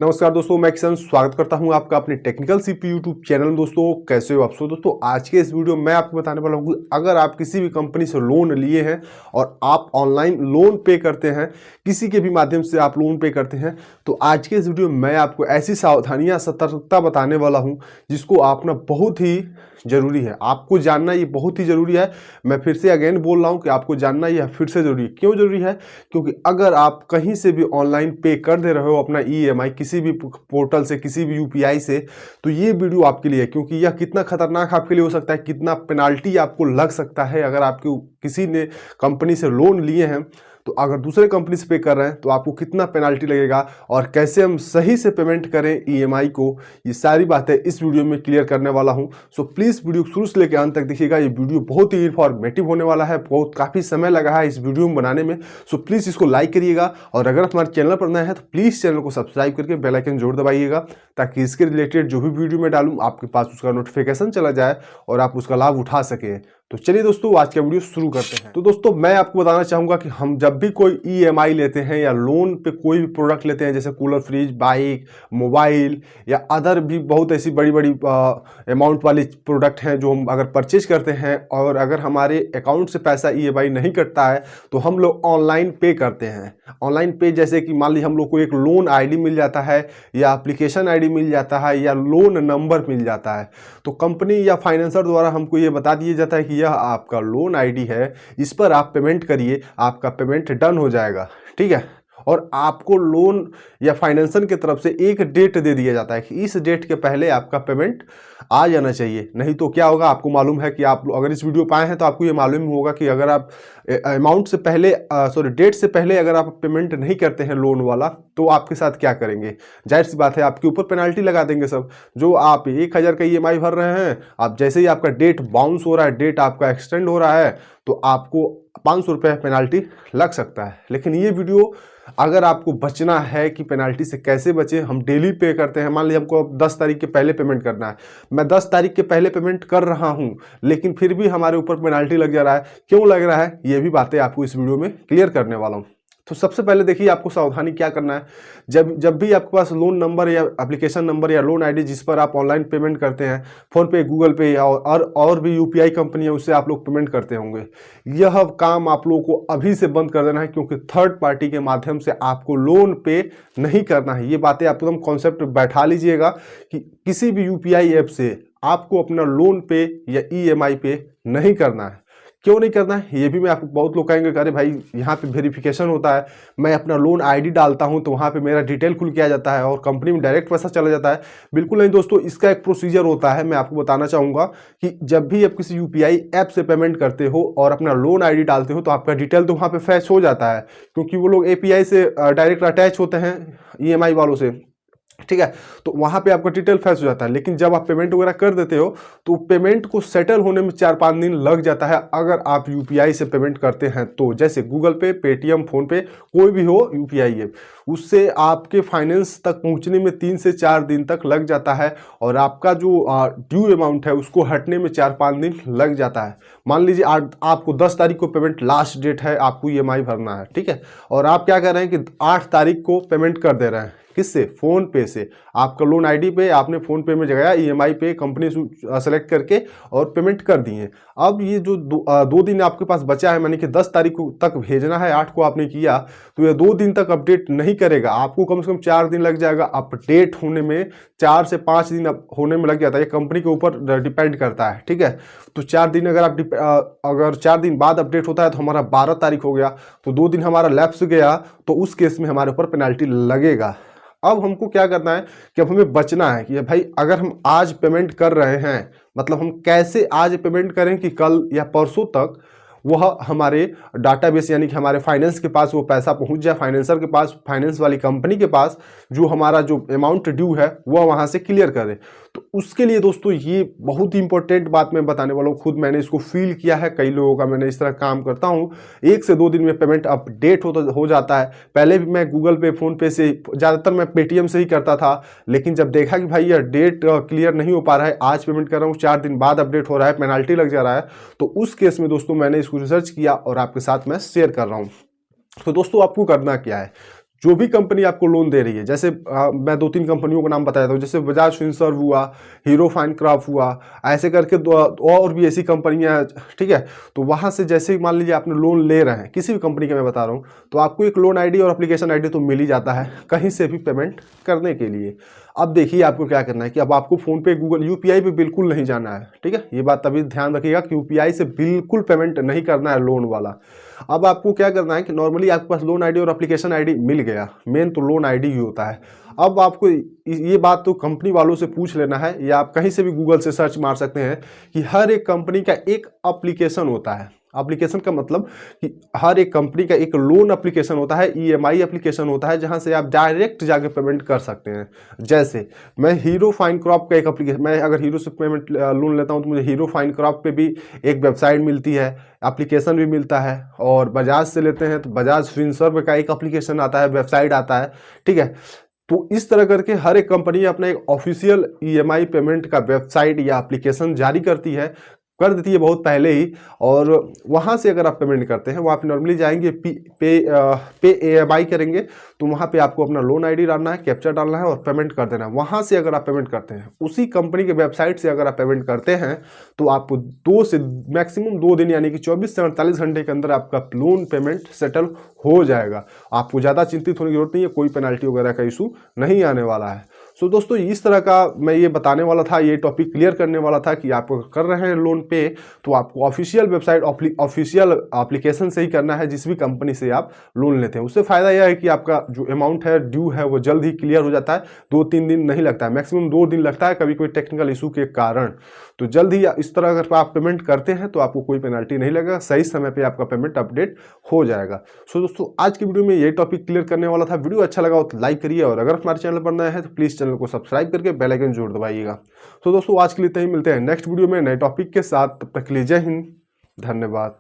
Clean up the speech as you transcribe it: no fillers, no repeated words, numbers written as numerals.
नमस्कार दोस्तों, मैं किशन स्वागत करता हूं आपका अपने टेक्निकल सीपी यूट्यूब चैनल में। दोस्तों कैसे हो आप सब। दोस्तों आज के इस वीडियो में मैं आपको बताने वाला हूं अगर आप किसी भी कंपनी से लोन लिए हैं और आप ऑनलाइन लोन पे करते हैं, किसी के भी माध्यम से आप लोन पे करते हैं, तो आज के इस वीडियो में मैं आपको ऐसी सावधानियां सतर्कता बताने वाला हूं जिसको आपना बहुत ही जरूरी है। आपको जानना ये बहुत ही जरूरी है। मैं फिर से अगेन बोल रहा हूं कि आपको जानना ये फिर से जरूरी है। क्यों जरूरी है? क्योंकि अगर आप कहीं से भी ऑनलाइन पे कर दे रहे हो अपना ईएमआई किसी भी पोर्टल से, किसी भी यूपीआई से, तो ये वीडियो आपके लिए है। क्योंकि यह कितना खतरनाक आपके लिए हो सकता है, कितना पेनाल्टी आपको लग सकता है अगर आपके किसी ने कंपनी से लोन लिए हैं तो अगर दूसरे कंपनी से पे कर रहे हैं तो आपको कितना पेनाल्टी लगेगा और कैसे हम सही से पेमेंट करें ईएमआई को, ये सारी बातें इस वीडियो में क्लियर करने वाला हूं। सो प्लीज़ वीडियो शुरू से लेकर अंत तक देखिएगा। ये वीडियो बहुत ही इंफॉर्मेटिव होने वाला है। काफ़ी समय लगा है इस वीडियो में बनाने में। सो प्लीज़ इसको लाइक करिएगा और अगर हमारे चैनल पर नए हैं तो प्लीज़ चैनल को सब्सक्राइब करके बेल आइकन जरूर दबाइएगा ताकि इसके रिलेटेड जो भी वीडियो मैं डालूँ आपके पास उसका नोटिफिकेशन चला जाए और आप उसका लाभ उठा सकें। तो चलिए दोस्तों आज का वीडियो शुरू करते हैं। तो दोस्तों मैं आपको बताना चाहूंगा कि हम जब भी कोई ईएमआई लेते हैं या लोन पे कोई भी प्रोडक्ट लेते हैं, जैसे कूलर, फ्रिज, बाइक, मोबाइल या अदर भी बहुत ऐसी बड़ी बड़ी अमाउंट वाली प्रोडक्ट हैं जो हम अगर परचेज करते हैं और अगर हमारे अकाउंट से पैसा ईएमआई नहीं कटता है तो हम लोग ऑनलाइन पे करते हैं। ऑनलाइन पे जैसे कि मान लीजिए हम लोग को एक लोन आईडी मिल जाता है या एप्लीकेशन आईडी मिल जाता है या लोन नंबर मिल जाता है, तो कंपनी या फाइनेंसर द्वारा हमको ये बता दिया जाता है कि यह आपका लोन आईडी है, इस पर आप पेमेंट करिए, आपका पेमेंट डन हो जाएगा। ठीक है। और आपको लोन या फाइनेंसर की तरफ से एक डेट दे दिया जाता है कि इस डेट के पहले आपका पेमेंट आ जाना चाहिए। नहीं तो क्या होगा, आपको मालूम है कि आप अगर इस वीडियो पाए हैं तो आपको ये मालूम होगा कि अगर आप अमाउंट से पहले डेट से पहले अगर आप पेमेंट नहीं करते हैं लोन वाला, तो आपके साथ क्या करेंगे? जाहिर सी बात है आपके ऊपर पेनाल्टी लगा देंगे सब। जो आप 1000 का ईएमआई भर रहे हैं, आप जैसे ही आपका डेट बाउंस हो रहा है, डेट आपका एक्सटेंड हो रहा है, तो आपको 500 रुपये पेनाल्टी लग सकता है। लेकिन ये वीडियो अगर आपको बचना है कि पेनाल्टी से कैसे बचें, हम डेली पे करते हैं। मान लीजिए हमको अब 10 तारीख के पहले पेमेंट करना है, मैं 10 तारीख के पहले पेमेंट कर रहा हूं लेकिन फिर भी हमारे ऊपर पेनाल्टी लग जा रहा है। क्यों लग रहा है, ये भी बातें आपको इस वीडियो में क्लियर करने वाला हूं। तो सबसे पहले देखिए आपको सावधानी क्या करना है। जब भी आपके पास लोन नंबर या एप्लीकेशन नंबर या लोन आईडी जिस पर आप ऑनलाइन पेमेंट करते हैं, फोन पे, गूगल पे या और भी यूपीआई कंपनी है उससे आप लोग पेमेंट करते होंगे, यह काम आप लोगों को अभी से बंद कर देना है। क्योंकि थर्ड पार्टी के माध्यम से आपको लोन पे नहीं करना है। ये बातें आप एकदम कॉन्सेप्ट बैठा लीजिएगा कि किसी भी यूपीआई ऐप से आपको अपना लोन पे या ईएमआई पे नहीं करना है। क्यों नहीं करना है ये भी मैं आपको, बहुत लोग कहेंगे अरे भाई यहाँ पे वेरिफिकेशन होता है, मैं अपना लोन आईडी डालता हूँ तो वहाँ पे मेरा डिटेल खुल के आ जाता है और कंपनी में डायरेक्ट पैसा चला जाता है। बिल्कुल नहीं दोस्तों, इसका एक प्रोसीजर होता है। मैं आपको बताना चाहूँगा कि जब भी आप किसी यूपीआई ऐप से पेमेंट करते हो और अपना लोन आईडी डालते हो तो आपका डिटेल तो वहाँ पे फैच हो जाता है, क्योंकि वो लोग एपीआई से डायरेक्ट अटैच होते हैं ईएमआई वालों से। ठीक है, तो वहां पे आपका डिटेल फैस हो जाता है। लेकिन जब आप पेमेंट वगैरह कर देते हो तो पेमेंट को सेटल होने में 4-5 दिन लग जाता है अगर आप यूपीआई से पेमेंट करते हैं तो। जैसे गूगल पे, पेटीएम, फोन पे, कोई भी हो यूपीआई है, उससे आपके फाइनेंस तक पहुंचने में 3 से 4 दिन तक लग जाता है और आपका जो ड्यू अमाउंट है उसको हटने में 4-5 दिन लग जाता है। मान लीजिए आपको 10 तारीख को पेमेंट लास्ट डेट है, आपको ईएमआई भरना है। ठीक है, और आप क्या कर रहे हैं कि 8 तारीख को पेमेंट कर दे रहे हैं। किससे? फोन पे से। आपका लोन आईडी पे आपने फोन पे में जगह ईएमआई पे कंपनी सेलेक्ट करके और पेमेंट कर दिए। अब ये जो दो दिन आपके पास बचा है, मानी कि 10 तारीख तक भेजना है, 8 को आपने किया, तो ये 2 दिन तक अपडेट नहीं करेगा। आपको कम से कम 4 दिन लग जाएगा अपडेट होने में। 4 से 5 दिन होने में लग जाता है, ये कंपनी के ऊपर डिपेंड करता है। ठीक है, तो 4 दिन अगर 4 दिन बाद अपडेट होता है तो हमारा 12 तारीख हो गया, तो 2 दिन हमारा लैप्स गया, तो उस केस में हमारे ऊपर पेनाल्टी लगेगा। अब हमको क्या करना है कि अब हमें बचना है कि भाई अगर हम आज पेमेंट कर रहे हैं, मतलब हम कैसे आज पेमेंट करें कि कल या परसों तक वह हमारे डाटाबेस यानी कि हमारे फाइनेंस के पास वो पैसा पहुंच जाए, फाइनेंसर के पास, फाइनेंस वाली कंपनी के पास, जो हमारा जो अमाउंट ड्यू है वह वहां से क्लियर करे। तो उसके लिए दोस्तों ये बहुत ही इंपॉर्टेंट बात मैं बताने वाला हूँ। खुद मैंने इसको फील किया है, कई लोगों का मैंने इस तरह काम करता हूँ। 1 से 2 दिन में पेमेंट अपडेट हो जाता है। पहले भी मैं गूगल पे, फोन पे से, ज़्यादातर मैं पेटीएम से ही करता था, लेकिन जब देखा कि भाई यह डेट क्लियर नहीं हो पा रहा है, आज पेमेंट कर रहा हूँ, 4 दिन बाद अपडेट हो रहा है, पेनाल्टी लग जा रहा है, तो उस केस में दोस्तों मैंने इसको रिसर्च किया और आपके साथ मैं शेयर कर रहा हूँ। तो दोस्तों आपको करना क्या है, जो भी कंपनी आपको लोन दे रही है, जैसे मैं 2-3 कंपनियों का नाम बता देता हूँ, जैसे बजाज फिनसर्व हुआ, हीरो फाइनक्राफ्ट हुआ, ऐसे करके और भी ऐसी कंपनियां, ठीक है। तो वहां से जैसे मान लीजिए आपने लोन ले रहे हैं किसी भी कंपनी का मैं बता रहा हूँ, तो आपको एक लोन आईडी और एप्लीकेशन आईडी तो मिल ही जाता है कहीं से भी पेमेंट करने के लिए। अब देखिए आपको क्या करना है कि अब आपको फोन पे, गूगल, यूपीआई पे बिल्कुल नहीं जाना है, ठीक है। ये बात तभी ध्यान रखिएगा कि यूपीआई से बिल्कुल पेमेंट नहीं करना है लोन वाला। अब आपको क्या करना है कि नॉर्मली आपके पास लोन आईडी और एप्लीकेशन आईडी मिल गया, मेन तो लोन आईडी ही होता है। अब आपको ये बात तो कंपनी वालों से पूछ लेना है, या आप कहीं से भी गूगल से सर्च मार सकते हैं कि हर एक कंपनी का एक एप्लीकेशन होता है। एप्लीकेशन का मतलब कि हर एक कंपनी का एक लोन एप्लीकेशन होता है, ईएमआई एप्लीकेशन होता है, जहां से आप डायरेक्ट जाके पेमेंट कर सकते हैं। जैसे मैं हीरो फाइनक्राफ्ट का एक एप्लीकेशन, मैं अगर हीरो से पेमेंट लोन लेता हूं तो मुझे हीरो फाइनक्राफ्ट पे भी एक वेबसाइट मिलती है, एप्लीकेशन भी मिलता है। और बजाज से लेते हैं तो बजाज फिनसर्व का एक एप्लीकेशन आता है, वेबसाइट आता है, ठीक है। तो इस तरह करके हर एक कंपनी अपना एक ऑफिशियल ईएमआई पेमेंट का वेबसाइट या एप्लीकेशन जारी करती है, कर देती है बहुत पहले ही। और वहाँ से अगर आप पेमेंट करते हैं, वहाँ पे नॉर्मली जाएंगे पे ईएमआई करेंगे, तो वहाँ पे आपको अपना लोन आईडी डालना है, कैप्चा डालना है और पेमेंट कर देना है। वहाँ से अगर आप पेमेंट करते हैं, उसी कंपनी के वेबसाइट से अगर आप पेमेंट करते हैं, तो आपको 2 से मैक्सिमम 2 दिन यानी कि 24 से 48 घंटे के अंदर आपका लोन पेमेंट सेटल हो जाएगा। आपको ज़्यादा चिंतित होने की जरूरत नहीं है, कोई पेनल्टी वगैरह का इशू नहीं आने वाला है। सो दोस्तों, इस तरह का मैं ये बताने वाला था, ये टॉपिक क्लियर करने वाला था कि आप कर रहे हैं लोन पे, तो आपको ऑफिशियल वेबसाइट, ऑफिशियल एप्लीकेशन से ही करना है, जिस भी कंपनी से आप लोन लेते हैं। उससे फ़ायदा यह है कि आपका जो अमाउंट है, ड्यू है, वो जल्द ही क्लियर हो जाता है। 2-3 दिन नहीं लगता है, मैक्सिमम 2 दिन लगता है कभी कोई टेक्निकल इशू के कारण। तो जल्द ही इस तरह अगर आप पेमेंट करते हैं तो आपको कोई पेनल्टी नहीं लगेगा, सही समय पे आपका पेमेंट अपडेट हो जाएगा। सो दोस्तों, आज की वीडियो में ये टॉपिक क्लियर करने वाला था। वीडियो अच्छा लगा हो तो लाइक करिए, और अगर हमारे चैनल पर नए हैं तो प्लीज़ चैनल को सब्सक्राइब करके बेल आइकन जरूर दबाइएगा। तो दोस्तों, आज के लिए इतना ही, मिलते हैं नेक्स्ट वीडियो में नए टॉपिक के साथ। तब तक के लिए जय हिंद, धन्यवाद।